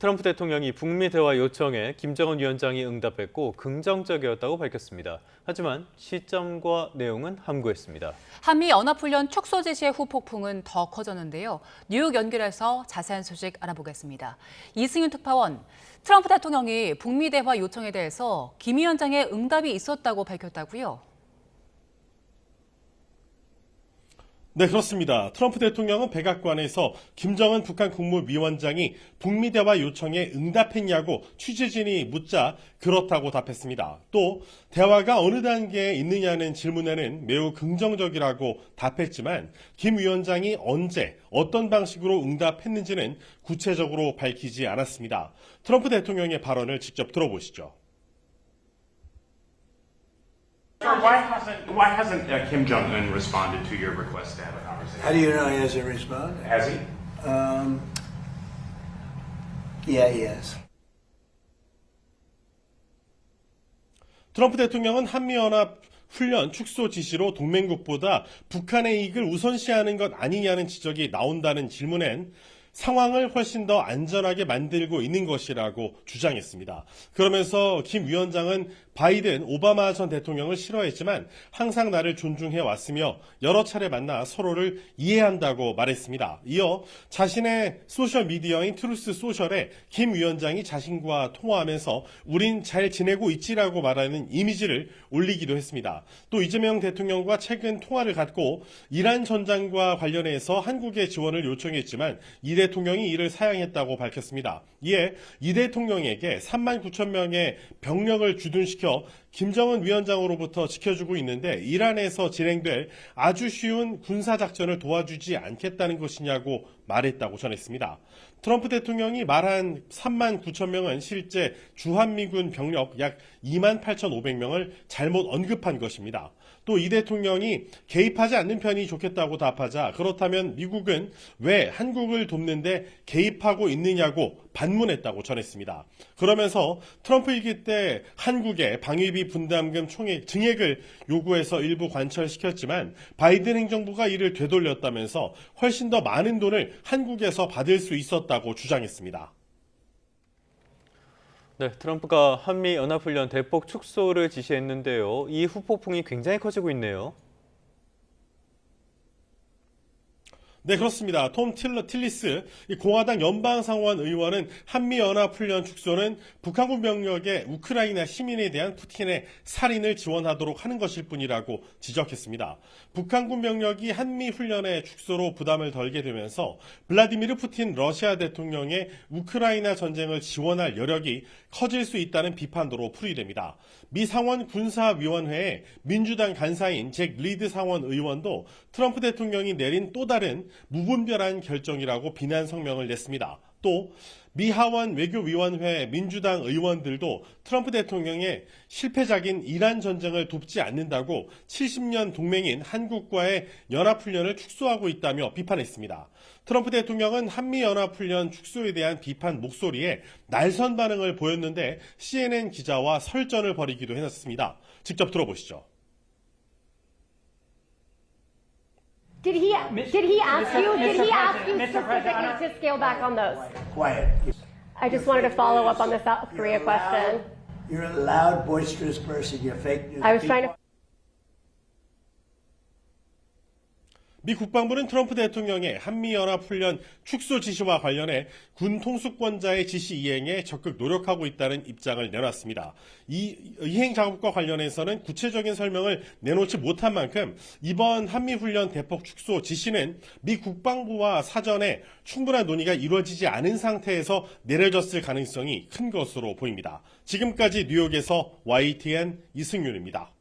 트럼프 대통령이 북미 대화 요청에 김정은 위원장이 응답했고 긍정적이었다고 밝혔습니다. 하지만 시점과 내용은 함구했습니다. 한미 연합훈련 축소 지시의 후폭풍은 더 커졌는데요. 뉴욕 연결해서 자세한 소식 알아보겠습니다. 이승윤 특파원, 트럼프 대통령이 북미 대화 요청에 대해서 김 위원장의 응답이 있었다고 밝혔다고요? 네, 그렇습니다. 트럼프 대통령은 백악관에서 김정은 북한 국무위원장이 북미 대화 요청에 응답했냐고 취재진이 묻자 그렇다고 답했습니다. 또 대화가 어느 단계에 있느냐는 질문에는 매우 긍정적이라고 답했지만 김 위원장이 언제 어떤 방식으로 응답했는지는 구체적으로 밝히지 않았습니다. 트럼프 대통령의 발언을 직접 들어보시죠. Why hasn't Kim Jong-un responded to your request to have a conversation? How do you know he hasn't responded? Has he? Yeah, he has. 트럼프 대통령은 한미연합 훈련 축소 지시로 동맹국보다 북한의 이익을 우선시하는 것 아니냐는 지적이 나온다는 질문엔 상황을 훨씬 더 안전하게 만들고 있는 것이라고 주장했습니다. 그러면서 김 위원장은 바이든, 오바마 전 대통령을 싫어했지만 항상 나를 존중해 왔으며 여러 차례 만나 서로를 이해한다고 말했습니다. 이어 자신의 소셜미디어인 트루스 소셜에 김 위원장이 자신과 통화하면서 우린 잘 지내고 있지라고 말하는 이미지를 올리기도 했습니다. 또 이재명 대통령과 최근 통화를 갖고 이란 전장과 관련해서 한국의 지원을 요청했지만 이 대통령이 이를 사양했다고 밝혔습니다. 이에 이 대통령에게 3만 9천 명의 병력을 주둔시켜 김정은 위원장으로부터 지켜주고 있는데 이란에서 진행될 아주 쉬운 군사작전을 도와주지 않겠다는 것이냐고 말했다고 전했습니다. 트럼프 대통령이 말한 3만 9천 명은 실제 주한미군 병력 약 2만 8,500명을 잘못 언급한 것입니다. 또 이 대통령이 개입하지 않는 편이 좋겠다고 답하자 그렇다면 미국은 왜 한국을 돕는데 개입하고 있느냐고 반문했다고 전했습니다. 그러면서 트럼프 일기 때 한국에 방위비 분담금 증액을 요구해서 일부 관철시켰지만 바이든 행정부가 이를 되돌렸다면서 훨씬 더 많은 돈을 한국에서 받을 수 있었다고 주장했습니다. 네, 트럼프가 한미 연합훈련 대폭 축소를 지시했는데요. 이 후폭풍이 굉장히 커지고 있네요. 네, 그렇습니다. 톰 틸리스 공화당 연방상원 의원은 한미연합훈련 축소는 북한군 병력의 우크라이나 시민에 대한 푸틴의 살인을 지원하도록 하는 것일 뿐이라고 지적했습니다. 북한군 병력이 한미훈련의 축소로 부담을 덜게 되면서 블라디미르 푸틴 러시아 대통령의 우크라이나 전쟁을 지원할 여력이 커질 수 있다는 비판도로 풀이됩니다. 미 상원 군사위원회의 민주당 간사인 잭 리드 상원 의원도 트럼프 대통령이 내린 또 다른 무분별한 결정이라고 비난 성명을 냈습니다. 또 미 하원 외교위원회 민주당 의원들도 트럼프 대통령의 실패작인 이란 전쟁을 돕지 않는다고 70년 동맹인 한국과의 연합훈련을 축소하고 있다며 비판했습니다. 트럼프 대통령은 한미연합훈련 축소에 대한 비판 목소리에 날선 반응을 보였는데 CNN 기자와 설전을 벌이기도 했습니다. 직접 들어보시죠. Did he ask you specifically to scale back on those? Quiet. I just wanted to follow up on the South Korea question. You're a loud, boisterous person. You're fake news. I was trying to. 미 국방부는 트럼프 대통령의 한미연합훈련 축소 지시와 관련해 군 통수권자의 지시 이행에 적극 노력하고 있다는 입장을 내놨습니다. 이 이행 작업과 관련해서는 구체적인 설명을 내놓지 못한 만큼 이번 한미훈련 대폭 축소 지시는 미 국방부와 사전에 충분한 논의가 이루어지지 않은 상태에서 내려졌을 가능성이 큰 것으로 보입니다. 지금까지 뉴욕에서 YTN 이승윤입니다.